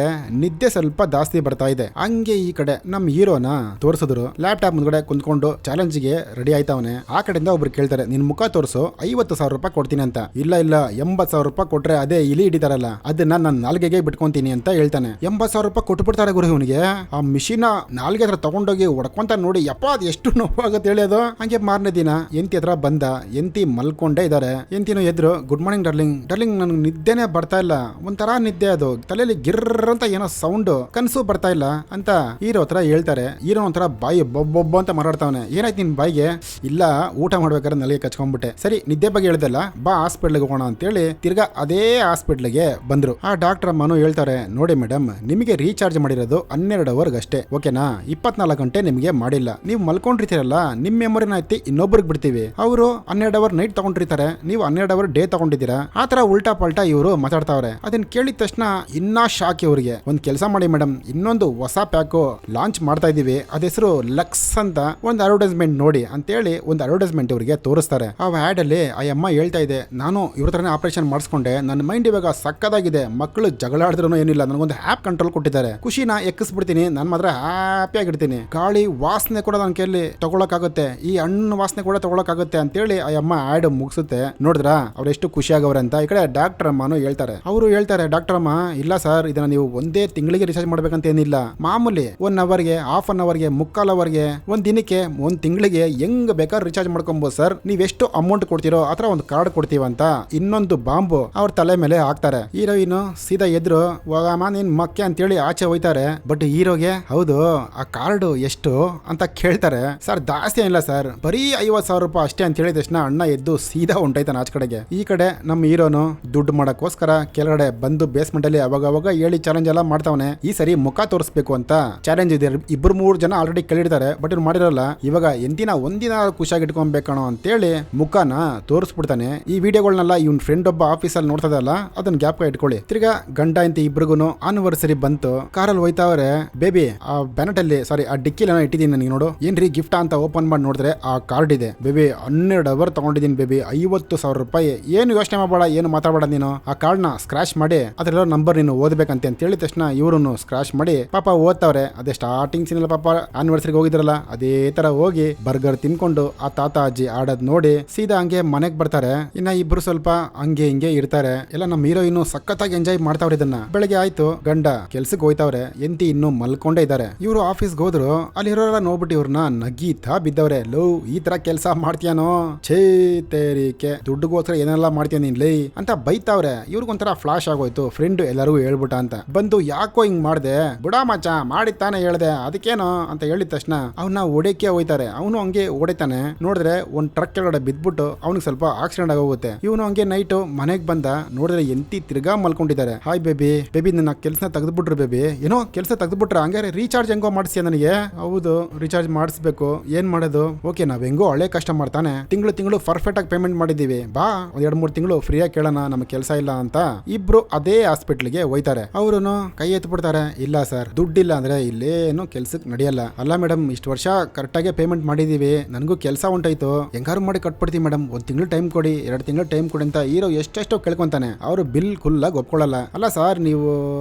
ನಿದ್ದೆ ಸ್ವಲ್ಪ ಜಾಸ್ತಿ ಬರ್ತಾ ಇದೆ. ಹಂಗೆ ಈ ಕಡೆ ನಮ್ಮ ಹೀರೋನ ತೋರಿಸಿದ್ರು. ಲ್ಯಾಪ್ಟಾಪ್ ಮುಂದ್ಗಡೆ ಕುಂತ್ಕೊಂಡು ಚಾಲೆಂಜ್ಗೆ ರೆಡಿ ಆಯ್ತಾವನೆ. ಆ ಕಡೆಯಿಂದ ಒಬ್ರು ಕೇಳ್ತಾರೆ, ನಿನ್ ಮುಖ ತೋರಿಸು, 50,000 ರೂಪಾಯಿ ಕೊಡ್ತೀನಿ ಅಂತ. ಇಲ್ಲ 80,000 ರೂಪಾಯಿ ಕೊಟ್ರೆ ಅದೇ ಇಲಿ ಹಿಡಿತಾರಲ್ಲ, ಅದನ್ನ ನಾನು ನಾಲ್ಗೆಗೆ ಬಿಟ್ಕೊಂತೀನಿ ಅಂತ ಹೇಳ್ತಾನೆ. 80,000 ರೂಪಾಯಿ ಕೊಟ್ಬಿಡ್ತಾರೆ ಗುರು ಇವನಿಗೆ. ಆ ಮಿಷಿನ ನಾಲ್ಗೆ ಹತ್ರ ತಗೊಂಡೋಗಿ ಹೊಡ್ಕೊಂತ ನೋಡಿ, ಯಪ್ಪ ಅದು ಎಷ್ಟು ನೋವಾಗುತ್ತೆ ಹೇಳಿ ಅದು. ಹಂಗೆ ಮಾರನೇ ಮಾರನೇ ದಿನ ಎಂತಿ ಹತ್ರ ಬಂದ, ಎಂತಿ ಮಲ್ಕೊಂಡೇ ಇದಾರೆ. ಎಂತಿನೂ ಎದ್ರು, ಗುಡ್ ಮಾರ್ನಿಂಗ್ ಡಾರ್ಲಿಂಗ್. ಡಾರ್ಲಿಂಗ್ ನನ್ಗೆ ನಿದ್ದೆನೆ ಬರ್ತಾ ಇಲ್ಲ, ಒಂಥರ ನಿದ್ದೆ, ಅದು ತಲೆಯಲ್ಲಿ ಗಿರ್ರ ಅಂತ ಏನೋ ಸೌಂಡ್, ಕನ್ಸು ಬರ್ತಾ ಇಲ್ಲ ಅಂತ ಹೀರೋ ಹತ್ರ ಹೇಳ್ತಾರೆ. ಹೀರೋ ಒಂಥರ ಬಾಯಿ ಬೊಬ್ಬೊಬ್ಬ ಅಂತ ಮಾರಾಡ್ತಾವನೆ. ಏನಾಯ್ತು ನಿನ್ ಬಾಯಿಗೆ? ಇಲ್ಲ, ಊಟ ಮಾಡ್ಬೇಕಾದ್ರೆ ನಲ್ಲಿಗೆ ಕಚ್ಕೊಂಡ್ಬಿಟ್ಟೆ. ಸರಿ, ನಿದ್ದೆ ಬಗ್ಗೆ ಹೇಳ್ದಲ್ಲ, ಬಾ ಹಾಸ್ಪಿಟ್ಲಿಗೆ ಹೋಗೋಣ ಅಂತೇಳಿ ತಿರ್ಗಾ ಅದೇ ಹಾಸ್ಪಿಟ್ಲಿಗೆ ಬಂದ್ರು. ಆ ಡಾಕ್ಟರ್ ಅಮ್ಮನು ಹೇಳ್ತಾರೆ, ನೋಡಿ ಮೇಡಮ್, ನಿಮಗೆ ರೀಚಾರ್ಜ್ ಮಾಡಿರೋದು 12 ಅವರ್ಗೆ ಅಷ್ಟೇ, ಓಕೆನಾ? 24 ಗಂಟೆ ನಿಮಗೆ ಮಾಡಿಲ್ಲ. ನೀವು ಮಲ್ಕೊಂಡಿರ್ತೀರಲ್ಲ, ನಿಮ್ ಮೆಮೊರಿನ ಎತ್ತಿ ಇನ್ನೊಬ್ರಿಗೆ ಬಿಡ್ತೀವಿ. ಅವರು 12 ಅವರ್ ನೈಟ್ ತಗೊಂಡಿರ್ತಾರೆ, ನೀವು 12 ಅವರ್ ಡೇ ತಗೊಂಡಿದ್ದೀರಾ. ಆ ತರ ಉಲ್ಟಾ ಪಲ್ಟಾ ಇವರು ಮಾತಾಡ್ತಾವ್ರೆ. ಅದನ್ನ ಕೇಳಿದ ತಕ್ಷಣ ಇನ್ನೂ ಶಾಕ್ ಇವ್ರಿಗೆ. ಒಂದ್ ಕೆಲಸ ಮಾಡಿ ಮೇಡಮ್, ಇನ್ನೊಂದು ಹೊಸ ಪ್ಯಾಕು ಲಾಂಚ್ ಮಾಡ್ತಾ ಇದೀವಿ, ಅದ ಹೆಸರು ಲಕ್ಸ್ ಅಂತ, ಒಂದು ಅಡ್ವರ್ಟೈಸ್ಮೆಂಟ್ ನೋಡಿ ಅಂತೇಳಿ ಒಂದು ಅಡ್ವರ್ಟೈಸ್ಮೆಂಟ್ ಇವರಿಗೆ ತೋರಿಸ್ತಾರೆ. ಆ ಆಡ್ ಅಲ್ಲಿ ಆ ಅಮ್ಮ ಹೇಳ್ತಾ ಇದೆ, ನಾನು ಇವ್ರ ತರನೇ ಆಪರೇಷನ್ ಮಾಡಿಸ್ಕೊಂಡೆ, ನನ್ನ ಮೈಂಡ್ ಇವಾಗ ಸಕ್ಕದಾಗಿದೆ, ಮಕ್ಕಳು ಜಗಳ ಆಡಿದ್ರು ಏನಿಲ್ಲ, ನನಗೊಂದು ಆ್ಯಪ್ ಕಂಟ್ರೋಲ್ ಕೊಟ್ಟಿದ್ದಾರೆ, ಖುಷಿನ ಎಕ್ಕಿಸ್ಬಿಡ್ತೀನಿ, ನಾನು ಮಾತ್ರ ಹ್ಯಾಪಿ ಆಗಿರ್ತೀನಿ, ಗಾಳಿ ವಾಸನೆ ಕೂಡ ನನ್ನ ಕೈಯಲ್ಲಿ ತಗೊಳಕಾಗುತ್ತೆ, ಈ ಹಣ್ಣು ವಾಸನೆ ಕೂಡ ತಗೊಳಕಾಗುತ್ತೆ ಅಂತೇಳಿ ಆ ಅಮ್ಮ ಆಡ್ ಮುಗಿಸುತ್ತೆ. ನೋಡಿದ್ರ ಅವ್ರು ಎಷ್ಟು ಖುಷಿ ಆಗವ್ರೆ ಅಂತ. ಈ ಕಡೆ ಡಾಕ್ಟರ್ ಅಮ್ಮನು ಹೇಳ್ತಾರೆ, ಅವರು ಹೇಳ್ತಾರೆ, ಡಾಕ್ಟರ್ ಅಮ್ಮ, ಇಲ್ಲ ಸರ್, ಇದನ್ನ ನೀವು ಒಂದೇ ತಿಂಗಳಿಗೆ ರಿಚಾರ್ಜ್ ಮಾಡ್ಬೇಕಂತ ಏನಿಲ್ಲ, ಮಾಮೂಲಿ 1 ಅವರ್ಗೆ, ಹಾಫ್ ಅನ್ ಅವರ್ಗೆ, ಮುಕ್ಕಾಲ್ ಅವರ್ಗೆ, ಒಂದ್ ದಿನಕ್ಕೆ, ಒಂದ್ ತಿಂಗಳಿಗೆ ಹೆಂಗ್ ಬೇಕಾದ್ರೆ ರಿಚಾರ್ಜ್ ಮಾಡ್ಕೊಬಹುದು ಸರ್, ನೀವೆಷ್ಟು ಅಮೌಂಟ್ ಕೊಡ್ತೀರೋ ಆತರ ಒಂದು ಕಾರ್ಡ್ ಕೊಡ್ತೀವಂತ ಇನ್ನೊಂದು ಬಾಂಬು ಅವ್ರ ತಲೆ ಮೇಲೆ ಹಾಕ್ತಾರೆ. ಹೀರೋಯಿನ್ ಸೀದಾ ಎದ್ರು, ಹೋಗಮ್ಮ ನಿನ್ ಮಕ್ಕೆ ಅಂತೇಳಿ ಆಚೆ ಹೋಯ್ತಾರೆ. ಬಟ್ ಹೀರೋಗೆ, ಹೌದು ಆ ಕಾರ್ಡ್ ಎಷ್ಟು ಅಂತ ಕೇಳ್ತಾರೆ. ಸರ್ ಜಾಸ್ತಿ ಏನಿಲ್ಲ ಸರ್, ಬರೀ 50,000 ರೂಪಾಯಿ ಅಷ್ಟೇ ಅಂತ ಹೇಳಿದ ತಕ್ಷಣ ಅಣ್ಣ ಎದ್ದು ಸೀದಾ ಹೊಂಟೈತಾನೆ ಆಚ ಕಡೆಗೆ. ಈ ಕಡೆ ನಮ್ಮ ಹೀರೋನು ದುಡ್ಡು ಮಾಡಕ್ಕೋಸ್ಕರ ಕೆಳಗಡೆ ಬಂದು ಬೇಸ್ಮೆಂಟ್ ಅಲ್ಲಿ ಅವಾಗ ಹೇಳಿ ಚಾಲೆಂಜ್ ಎಲ್ಲ ಮಾಡ್ತಾವನೆ. ಈ ಸರಿ ಮುಖ ತೋರಿಸ್ಬೇಕು ಅಂತ ಚಾಲೆಂಜ್ ಇದೆ. 2-3 ಜನ ಆಲ್ರೆಡಿ ಕೇಳಿರ್ತಾರೆ, ಬಟ್ ಇವ್ರು ಮಾಡಿರಲ್ಲ. ಇವಾಗ ಎಂದಿನ ಒಂದಿನ ಖುಷಿಯಾಗಿ ಇಟ್ಕೊಬೇಕಣೋ ಅಂತೇಳಿ ಮುಖನ ತೋರಿಸ್ಬಿಡ್ತಾನೆ. ಈ ವಿಡಿಯೋಗಳನ್ನೆಲ್ಲ ಇವ್ನ ಫ್ರೆಂಡ್ ಒಬ್ಬ ಆಫೀಸಲ್ಲಿ ನೋಡ್ತದಲ್ಲ, ಅದನ್ನ ಗ್ಯಾಪ್ ಇಟ್ಕೊಳ್ಳಿ. ತಿರ್ಗಾ ಗಂಡ ಅಂತ ಇಬ್ರಿಗೂ ಆನಿವರ್ಸರಿ ಬಂತು, ಕಾರಲ್ಲಿ ಹೋಯ್ತಾವ್ರೆ. ಬೇಬಿ, ಆ ಬ್ಯಾನೆಟ್ ಅಲ್ಲಿ, ಸಾರಿ ಆ ಡಿಕ್ಕಿಲಿ ಏನೋ ಇಟ್ಟಿದ್ದೀನಿ ನನಗೆ, ನೋಡು ಏನ್ರಿ ಗಿಫ್ಟ್ ಅಂತ ಓಪನ್ ಮಾಡಿ ನೋಡಿದ್ರೆ ಆ ಕಾರ್ಡ್ ಇದೆ. ಬೇಬಿ 12 ಅವರ್ ತಗೊಂಡಿದ್ದೀನಿ ಬೇಬಿ, 50,000 ರೂಪಾಯಿ. ಏನು ಯೋಚನೆ ಮಾಡಬೇಡ, ಏನು ಮಾತಾಡಬೇಡ ನೀನು. ಆ ಕಾರ್ಡ್ ನ ಸ್ಕ್ರಾಚ್ ಮಾಡಿ ಅದ್ರಲ್ಲ ನಂಬರ್ ನೀನು ಓದ್ಬೇಕಂತೆ ಅಂತ ಹೇಳಿದ ತಕ್ಷಣ ಇವ್ರನ್ನು ಸ್ಕ್ರಾಚ್ ಮಾಡಿ ಪಾಪ ಓದ್ತಾವ್ರೆ. ಅದೇ ಸ್ಟಾರ್ಟಿಂಗ್ ಸೀನ್ ಪಾಪ ಆನಿವರ್ಸರಿಗೆ ಹೋಗಿದ್ರಲ್ಲ, ಅದೇ ತರ ಹೋಗಿ ಬರ್ಗರ್ ತಿನ್ಕೊಂಡು ಆ ತಾತ ಅಜ್ಜಿ ಆಡೋದ್ ನೋಡಿ ಸೀದಾ ಹಂಗೆ ಮನೆಗ್ ಬರ್ತಾರೆ. ಇನ್ನ ಇಬ್ರು ಸ್ವಲ್ಪ ಹಂಗೆ ಹಿಂಗೆ ಇರ್ತಾರೆ. ಎಲ್ಲ ನಮ್ಮ ಹೀರೋಯಿನ್ ಸಖತ್ತಾಗಿ ಎಂಜಾಯ್ ಮಾಡ್ತಾವ್ರೆ ಇದನ್ನ. ಬೆಳಗ್ಗೆ ಆಯ್ತು, ಗಂಡ ಕೆಲ್ಸಕ್ಕೆ ಹೋಯ್ತಾವ್ರೆ, ಎಂತಿ ಇನ್ನು ಮಲ್ಕೊಂಡೇ ಇದ್ದಾರೆ. ಇವರು ಆಫೀಸ್ಗೆ ಹೋದ್ರು, ಅಲ್ಲಿರೋರೆಲ್ಲ ನೋಡ್ಬಿಟ್ಟು ಇವ್ರನ್ನ ನಗೀತಾ ಬಿದ್ದವ್ರೆ. ಲೋ, ಈ ತರ ಕೆಲಸ ಮಾಡ್ತೀಯಾನೋ, ಛೇತೇರಿಕೆ, ದುಡ್ಡುಗೋಸ್ಕರ ಏನೆಲ್ಲ ಮಾಡ್ತೀಯ ನೀನ್ ಲೈ ಅಂತ ಬೈತಾವ್ರೆ. ಇವ್ರಿಗೊಂಥರ ಫ್ಲಾಶ್ ಆಗೋಯ್ತು, ಫ್ರೆಂಡ್ ಎಲ್ಲರಿಗೂ ಹೇಳ್ಬಿಟ್ಟ ಅಂತ ಬಂದು, ಯಾಕೋ ಹಿಂಗ್ ಮಾಡ್ದೆ, ಬುಡಾ ಮಚ್ಚ ಮಾಡಿತ್ತಾನೆ ಹೇಳ್ದೆ, ಅದಕ್ಕೇನೋ ಅಂತ ಹೇಳಿದ ತಕ್ಷಣ ಅವನ್ನ ಓಡಕ್ಕೆ ಹೋಯ್ತಾರೆ. ಅವನು ಹಂಗೆ ಓಡಿತಾನೆ. ನೋಡಿದ್ರೆ ಒಂದ್ ಟ್ರಕ್ ಕೆಳಗಡೆ ಬಿದ್ಬಿಟ್ಟು ಅವ್ನಿಗೆ ಸ್ವಲ್ಪ ಆಕ್ಸಿಡೆಂಟ್ ಆಗೋಗುತ್ತೆ. ಇವನು ಹಂಗೆ ನೈಟ್ ಮನೆಗ್ ಬಂದ, ನೋಡಿದ್ರೆ ಎಂತಿ ತಿರ್ಗಾ ಮಲ್ಕೊಂಡಿದ್ದಾರೆ. ಹಾಯ್ ಬೇಬಿ, ಬೇಬಿ ನನ್ನ ಕೆಲಸ ತೆಗೆದ್ಬಿಟ್ರು ಬೇಬಿ. ಏನೋ ಕೆಲಸ ತೆಗೆದ್ಬಿಟ್ರ, ಹಂಗಾರೆ ರೀಚಾರ್ಜ್ ಹೆಂಗೋ ಮಾಡಿಸ್ತೀಯ ನನಗೆ? ಹೌದು, ರೀಚಾರ್ಜ್ ಮಾಡಿಸ್ಬೇಕು, ಏನ್ ಮಾಡೋದು? ಓಕೆ, ನಾವ್ ಹೆಂಗೋ ಹಳೆ ಕಸ್ಟಮರ್ ತಾನೆ, ತಿಂಗಳು ಪರ್ಫೆಕ್ಟ್ ಆಗಿ ಪೇಮೆಂಟ್ ಮಾಡಿದೀವಿ, ಬಾ ಒಂದ್ 2-3 ತಿಂಗಳು ಫ್ರೀಯಾಗಿ ಕೇಳೋಣ, ನಮ್ಗೆ ಕೆಲಸ ಇಲ್ಲ ಅಂತ ಇಬ್ರು ಅದೇ ಹಾಸ್ಪಿಟ್ಲಿಗೆ ಹೋಯ್ತಾರೆ. ಅವ್ರು ಕೈ ಎತ್ಬಿಡ್ತಾರೆ, ಇಲ್ಲ ಸರ್, ದುಡ್ಡಿಲ್ಲ ಅಂದ್ರೆ ಇಲ್ಲೇನು ಕೆಲ್ಸಕ್ಕೆ ನಡೆಯಲ್ಲ. ಅಲ್ಲ ಮೇಡಮ್, ಇಷ್ಟು ವರ್ಷ ಕರೆಕ್ಟಾಗಿ ಪೇಮೆಂಟ್ ಮಾಡಿದೀವಿ, ನನಗೂ ಕೆಲಸ ಉಂಟಾಯ್ತು, ಹೆಂಗಾರು ಮಾಡಿ ಕಟ್ಬಿಡ್ತೀವಿ ಮೇಡಮ್, 1 ತಿಂಗಳು ಟೈಮ್ ಕೊಡಿ, 2 ತಿಂಗಳು ಟೈಮ್ ಕೊಡಿ ಅಂತ ಹೀರೋ ಎಷ್ಟೆಷ್ಟೋ ಕೇಳ್ಕೊಂತಾನೆ. ಅವರು ಬಿಲ್ ಖುಲ್ಲಾಗಿ ಒಪ್ಕೊಳ್ಳಲ್ಲ. ಅಲ್ಲ ಸರ್, ನೀವು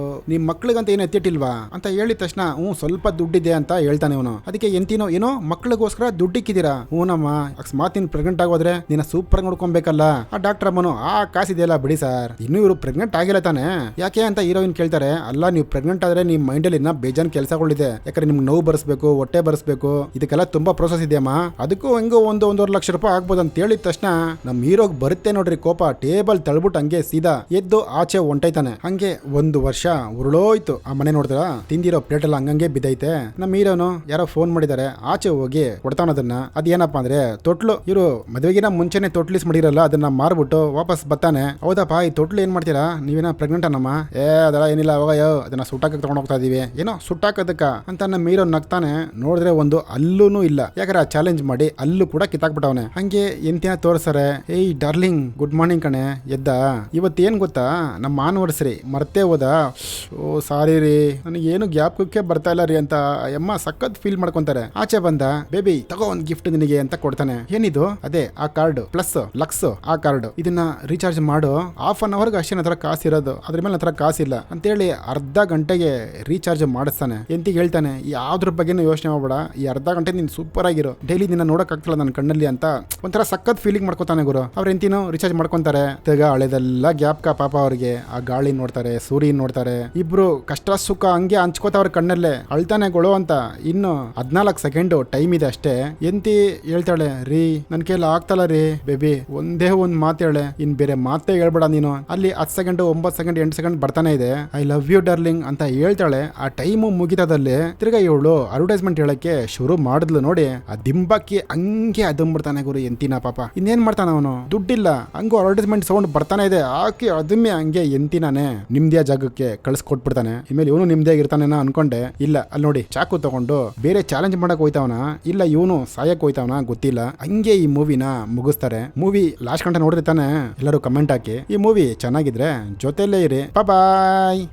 ನಿಮ್ ಮಕ್ಳಿಗಂತ ಏನು ಎತ್ತಿಟ್ಟಿಲ್ವಾ ಅಂತ ಹೇಳಿದ ತಕ್ಷಣ ಸ್ವಲ್ಪ ದುಡ್ಡಿದೆ ಅಂತ ಹೇಳ್ತಾನೆ ಅವನು. ಅದಕ್ಕೆ ಎಂತಿನೋ ಏನೋ ಮಕ್ಳಿಗೋಸ್ಕರ ದುಡ್ಡಿಕ್ಕಿದ್ದೀರಾ? ಹೂನಮ್ಮ, ಅಕಸ್ಮಾತ್ ನೀನ್ ಪ್ರೆಗ್ನೆಂಟ್ ಆಗೋದ್ರೆ ನಿನ್ನ ಸೂಪರ್ ನೋಡ್ಕೊಬೇಕಲ್ಲ. ಆ ಡಾಕ್ಟರ್ ಅಮ್ಮನು, ಆ ಕಾಸಿದೆಯಲ್ಲ ಬಿಡಿ ಸರ್, ಇನ್ನು ಇವರು ಪ್ರೆಗ್ನೆಂಟ್ ಆಗಿಲ್ಲ ತಾನೆ, ಯಾಕೆ ಅಂತ ಹೀರೋಯಿನ್ ಕೇಳ್ತಾರೆ. ಅಲ್ಲ, ನೀವು ಪ್ರೆಗ್ನೆಂಟ್ ಆದ್ರೆ ನಿಮ್ ಮೈಂಡಲ್ಲಿ ಇನ್ನ ಬೇಜಾನ್ ಕೆಲಸಗಳಿದೆ, ಯಾಕಂದ್ರೆ ನಿಮ್ಗೆ ನೋವು ಬರ್ಸ್ಬೇಕು, ಹೊಟ್ಟೆ ಬರ್ಸ್ಬೇಕು, ಇದಕ್ಕೆಲ್ಲ ತುಂಬಾ ಪ್ರೋಸೆಸ್ ಇದೆಯಮ್ಮ, ಅದಕ್ಕೂ ಹೆಂಗೋ 1-1.5 ಲಕ್ಷ ರೂಪಾಯಿ ಆಗ್ಬೋದು ಅಂತ ಹೇಳಿದ ತಕ್ಷಣ ನಮ್ ಹೀರೋಗ್ ಬರುತ್ತೆ ನೋಡ್ರಿ ಕೋಪ. ಟೇಬಲ್ ತಳ್ಬಿಟ್ಟು ಹಂಗೆ ಸೀದಾ ಎದ್ದು ಆಚೆ ಹೊಂಟೈತಾನೆ. ಹಂಗೆ 1 ವರ್ಷ ಉರುಳೋಯ್ತು. ಆ ಮನೆ ನೋಡಿದ್ರ ತಿಂದಿರೋ ಪ್ಲೇಟ್ ಎಲ್ಲ ಹಂಗಂಗೆ ಬಿದ್ದೈತೆ. ನಮ್ ಹೀರೋನು ಯಾರೋ ಫೋನ್ ಮಾಡಿದ್ದಾರೆ, ಆಚೆ ಹೋಗಿ ಕೊಡ್ತಾನದನ್ನ. ಅದೇನಪ್ಪ ಅಂದ್ರೆ ತೊಟ್ಲು. ಇವರು ಮದುವೆಗಿನ ಮುಂಚೆನೆ ತೊಟ್ಲಿಸ್ ಮಾಡಿರಲ್ಲ, ಅದನ್ನ ಮಾರ್ಬಿಟ್ಟು ವಾಪಸ್ ಬರ್ತಾನೆ. ಹೌದಪ್ಪ, ಈ ತೊಟ್ಲು ಏನ್ ಮಾಡ್ತೀರಾ, ನೀವೇನ ಪ್ರೆಗ್ನೆಂಟ್ ಅನ್ನಮ್ಮ? ಅದೆಲ್ಲ ಏನಿಲ್ಲ, ಹೋಗಯ್ಯೋ, ಅದನ್ನ ಸುಟ್ಟಾಕಕ್ಕೆ ತಗೊಂಡ್ ಹೋಗ್ತಾ ಇದೀವಿ. ಏನೋ ಸುಟ್ಟಾಕದಕ್ಕ ಅಂತ ನಮ್ಮ ಹೀರೋ ನಗ್ತಾನೆ. ನೋಡಿದ್ರೆ ಒಂದು ಅಲ್ಲೂನು ಇಲ್ಲ, ಯಾಕಂದ್ರೆ ಚಾಲೆಂಜ್ ಮಾಡಿ ಅಲ್ಲೂ ಕೂಡ ಕಿತ್ತಾಕ್ಬಿಟ್ಟವನೆ. ಹಂಗೆ ಎಂತಿನ ತೋರ್ಸರೆ, ಏಯ್ ಡಾರ್ಲಿಂಗ್, ಗುಡ್ ಮಾರ್ನಿಂಗ್ ಕಣೆ, ಎದ್ದ? ಇವತ್ತೇನ್ ಗೊತ್ತಾ, ನಮ್ಮ ಆನಿವರ್ಸರಿ ಮರ್ತೇ ಹೋದ. ಓ ಸಾರಿ ರೀ, ನನಗೆ ಏನು ಜ್ಞಾಪಕಕ್ಕೆ ಬರ್ತಾ ಇಲ್ಲ ರೀ ಅಂತ ಅಮ್ಮ ಸಖತ್ ಫೀಲ್ ಮಾಡ್ಕೊಂತಾರೆ. ಆಚೆ ಬಂದ, ಬೇಬಿ ತಗೋ ಒಂದು ಗಿಫ್ಟ್ ನಿನಗೆ ಅಂತ ಕೊಡ್ತಾನೆ. ಏನಿದು? ಅದೇ ಆ ಕಾರ್ಡ್ ಪ್ಲಸ್ ಲಕ್ಸ್ ಆ ಕಾರ್ಡ್, ಇದನ್ನ ರೀಚಾರ್ಜ್ ಮಾಡು, ಹಾಫ್ ಅನ್ ಅವರ್ಗೆ ಅಷ್ಟೇ ಹತ್ರ ಕಾಸು ಇರೋದು, ಅದ್ರ ಮೇಲೆ ಹತ್ರ ಕಾಸಿಲ್ಲ ಅಂತೇಳಿ ಅರ್ಧ ಗಂಟೆಗೆ ರೀಚಾರ್ಜ್ ಮಾಡಿಸ್ತಾನೆ. ಎಂತಿಗೆ ಹೇಳ್ತಾನೆ, ಯಾವ್ದ್ರ ಬಗ್ಗೆನೂ ಯೋಚನೆ ಮಾಡ್ಬೇಡ, ಈ ಅರ್ಧ ಗಂಟೆ ನೀನ್ ಸೂಪರ್ ಆಗಿರೋ, ಡೈಲಿ ನಿನ್ನ ನೋಡಕ್ ಆಗ್ತಿಲ್ಲ ನನ್ನ ಕಣ್ಣಲ್ಲಿ ಅಂತ ಒಂಥರ ಸಖತ್ ಫೀಲಿಂಗ್ ಮಾಡ್ಕೋತಾನೆ ಗುರು. ಅವ್ರ ಎಂತಿನೋ ರೀಚಾರ್ಜ್ ಮಾಡ್ಕೊಂತಾರೆ. ತಿರ್ಗಾ ಹಳೆದೆಲ್ಲ ಗ್ಯಾಪ್ಕ ಪಾಪ ಅವ್ರಿಗೆ. ಆ ಗಾಳಿ ನೋಡ್ತಾರೆ, ಸೂರ್ಯನ್ ನೋಡ್ತಾರೆ, ಇಬ್ರು ಕಷ್ಟ ಸುಖ ಹಂಗೆ ಹಂಚ್ಕೋತಾವ್ರ ಕಣ್ಣಲ್ಲೇ. ಅಳ್ತಾನೆ ಗೊಳೋ ಅಂತ. ಇನ್ನು 14 ಸೆಕೆಂಡ್ ಟೈಮ್ ಇದೆ ಅಷ್ಟೇ. ಎಂತಿ ಹೇಳ್ತಾಳೆ, ರೀ ನನ್ ಕೈಲಿ ಆಗ್ತಲ್ಲ ರೀ ಬೇಬಿ, ಒಂದೇ ಒಂದ್ ಮಾತು ಹೇಳೆ, ಇನ್ ಬೇರೆ ಮಾತೇ ಹೇಳ್ಬೇಡ ನೀನು. ಅಲ್ಲಿ 10 ಸೆಕೆಂಡ್ 9 ಸೆಕೆಂಡ್ 8 ಸೆಕೆಂಡ್ ಬರ್ತಾನೆ ಇದೆ, ಐ ಲವ್ ಯು ಡಾರ್ಲಿಂಗ್ ಅಂತ ಹೇಳ್ತಾಳೆ. ಆ ಟೈಮು ಮುಗಿತದಲ್ಲಿ ತಿರ್ಗಾ ಇವಳು ಅಡ್ವರ್ಟೈಸ್ಮೆಂಟ್ ಹೇಳಕ್ಕೆ ಶುರು ಮಾಡಿದ್ಲು ನೋಡಿ, ಆ ದಿಂಬಕ್ಕಿ ಹಂಗೆ ಅದಂಬಿಡ್ತಾನೆ ಗುರು ಎಂತಿನ ಪಾಪ. ಇನ್ನೇನ್ ಮಾಡ್ತಾನ ಅವನು, ದುಡ್ಡಿಲ್ಲ, ಹಂಗು ಅಡ್ವರ್ಟೈಸ್ಮೆಂಟ್ ಸೌಂಡ್ ಬರ್ತಾನೆ ಇದೆ, ಆಕಿ ಅದಮ್ಮೆ ಹಂಗೆ ಎಂತಿನಾನೆ ನಿಮ್ದಿಯ ಜಾಗಕ್ಕೆ ಕಳ್ಸಿಕೊಟ್ಬಿಡ್ತಾನೆ. ಇಮೇಲೆ ಇವನು ನಿಮ್ದಿಯಾಗಿರ್ತಾನೆ ಅನ್ಕೊಂಡೆ, ಇಲ್ಲ ಅಲ್ಲಿ ನೋಡಿ ಚಾಕು ತಗೊಂಡು ಬೇರೆ ಚಾಲೆಂಜ್ ಮಾಡಕ್ ಹೋಯ್ತವನ, ಇಲ್ಲ ಇವನು ಸಾಯಕ್ ಹೋಯ್ತವನ ಗೊತ್ತಿಲ್ಲ. ಹಂಗೆ ಈ ಮೂವಿನ ಮುಗಿಸ್ತಾರೆ. ಮೂವಿ ಲಾಸ್ಟ್ ಗಂಟೆ ನೋಡಿರ್ತಾನೆ, ಎಲ್ಲರೂ ಕಮೆಂಟ್ ಹಾಕಿ. ಈ ಮೂವಿ ಚೆನ್ನಾಗಿದ್ರೆ ಜೊತೆಯಲ್ಲೇ ಇರಿ. ಬಾಯ್.